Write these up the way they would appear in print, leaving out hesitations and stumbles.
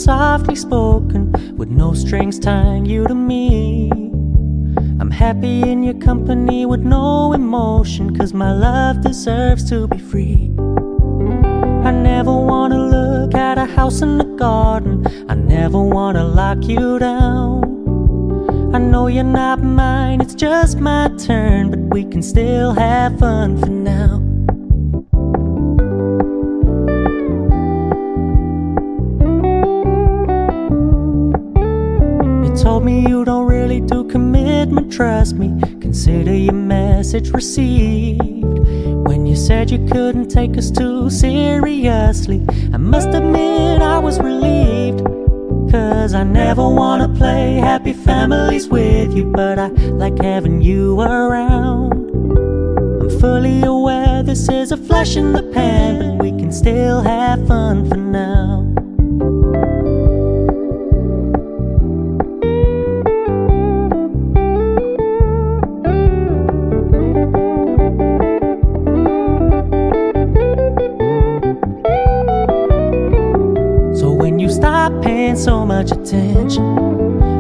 softly spoken, with no strings tying you to me. I'm happy in your company with no emotion, 'cause my love deserves to be free. I never wanna look at a house in the garden, I never wanna lock you down. I know you're not mine, it's just my turn, but we can still have fun for now. Told me you don't really do commitment, trust me, consider your message received. When you said you couldn't take us too seriously, I must admit I was relieved. 'Cause I never wanna play happy families with you, but I like having you around. I'm fully aware this is a flash in the pan, but we can still have fun for now. Stop paying so much attention,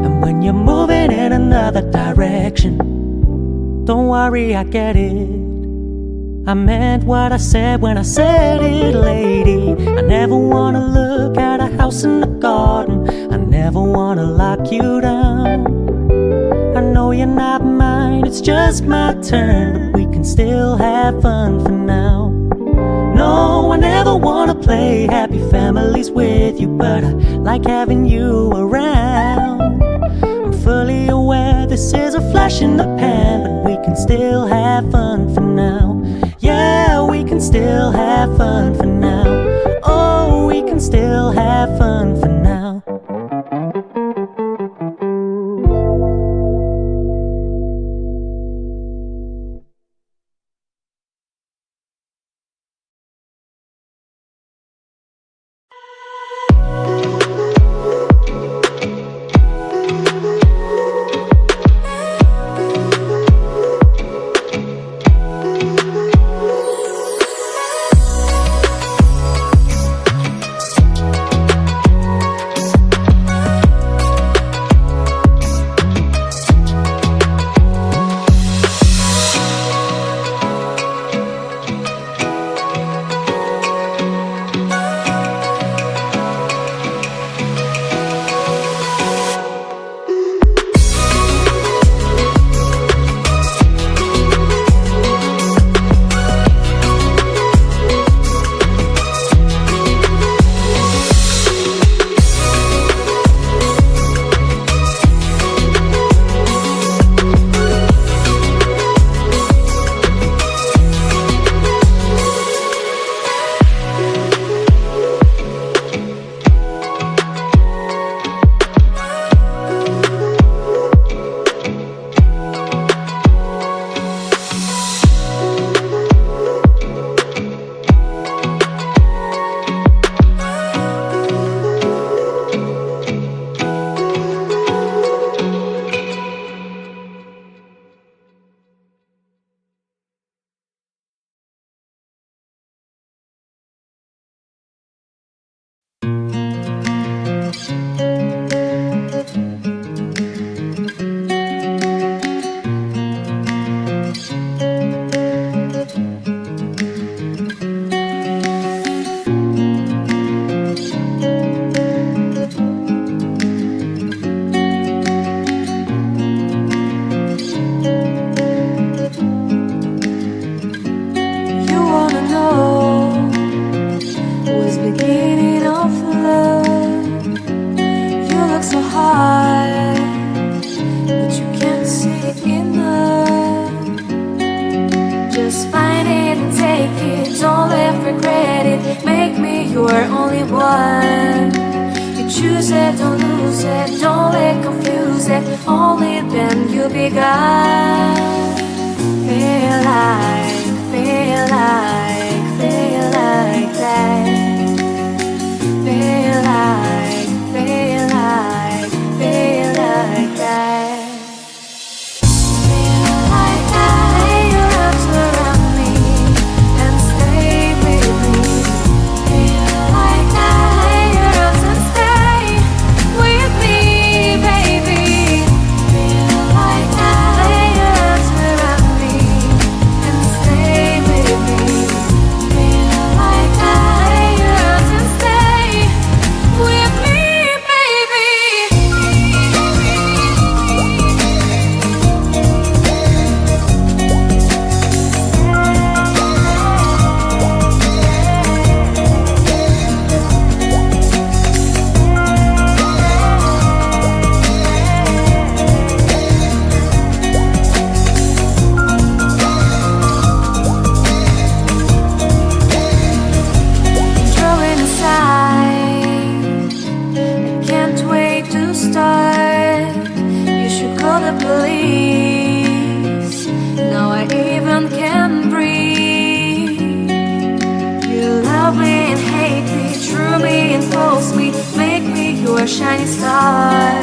and when you're moving in another direction, don't worry, I get it. I meant what I said when I said it, lady. I never wanna look at a house in the garden, I never wanna lock you down. I know you're not mine, it's just my turn, but we can still have fun for now. No, I never wanna play happy families with you, but I like having you around. I'm fully aware this is a flash in the pan, but we can still have fun for now. Yeah, we can still have fun for now. Oh, we can still have fun for now. Feel like I, your arms and stay start.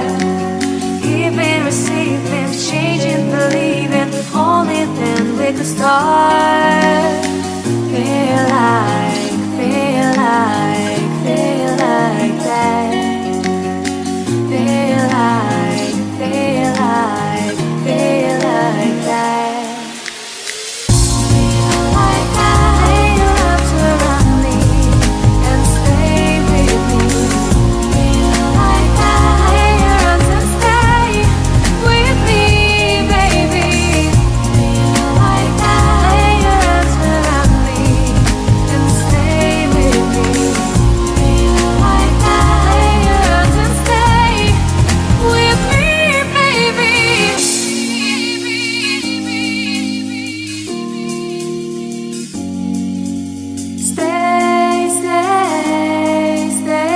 Giving, receiving, changing, believing. Only then we could start. Feel like, feel like, feel like that. Feel like, feel like, feel like that. Feel like that. Lay your arms around me and stay with me. Feel like that. Lay your arms and stay with me, baby. Feel like that. Lay your arms around me and stay with me. Feel like that. Lay your arms and stay with me, baby. Stay, stay, stay, stay,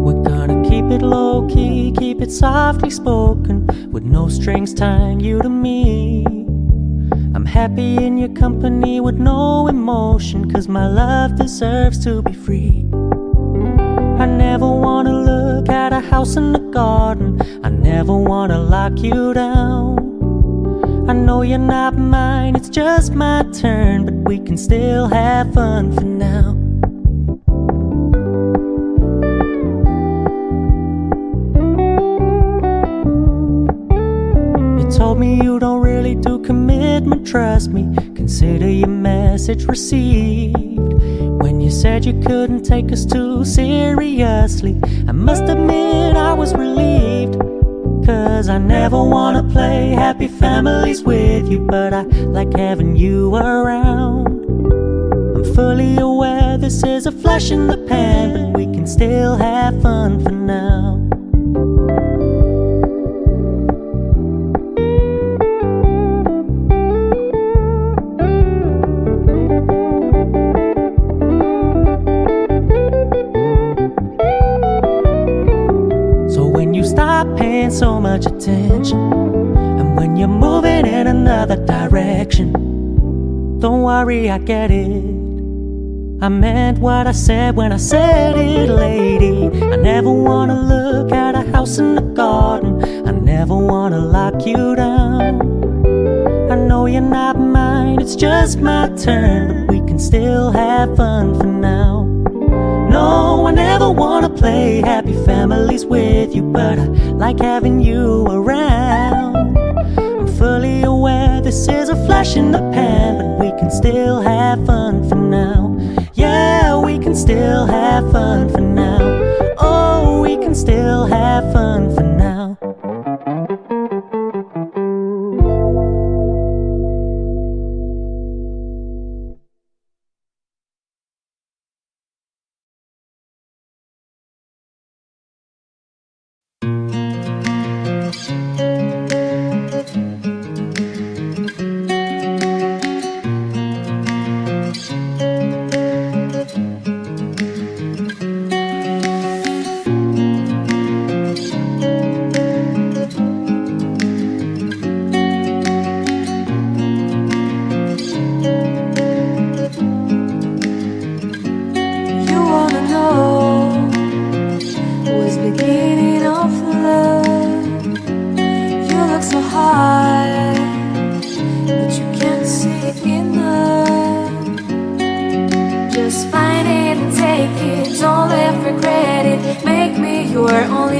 We're gonna keep it low key, keep it softly spoken, with no strings tying you to me. I'm happy in your company with no emotion, 'cause my love deserves to be free. I never wanna look at a house in the garden, I never wanna lock you down. I know you're not mine, it's just my turn, but we can still have fun for now. You told me you don't really do commitment, trust me, consider your message received. When you said you couldn't take us too seriously, I must admit I was relieved. 'Cause I never wanna play happy families with you, but I like having you around. I'm fully aware this is a flash in the pan, but we can still have fun for now. Paying so much attention, and when you're moving in another direction, don't worry, I get it. I meant what I said when I said it, lady. I never wanna look at a house in the garden, I never wanna lock you down. I know you're not mine, it's just my turn, but we can still have fun for now. No, I never wanna play happy families with you, but I like having you around. I'm fully aware this is a flash in the pan, but we can still have fun for now. Yeah, we can still have fun for now. Oh, we can still have fun for now.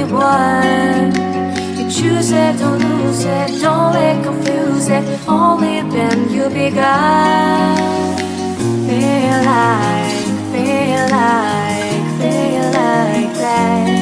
only one. You choose it, don't lose it, don't let confuse it. Only then you begun. Feel like that.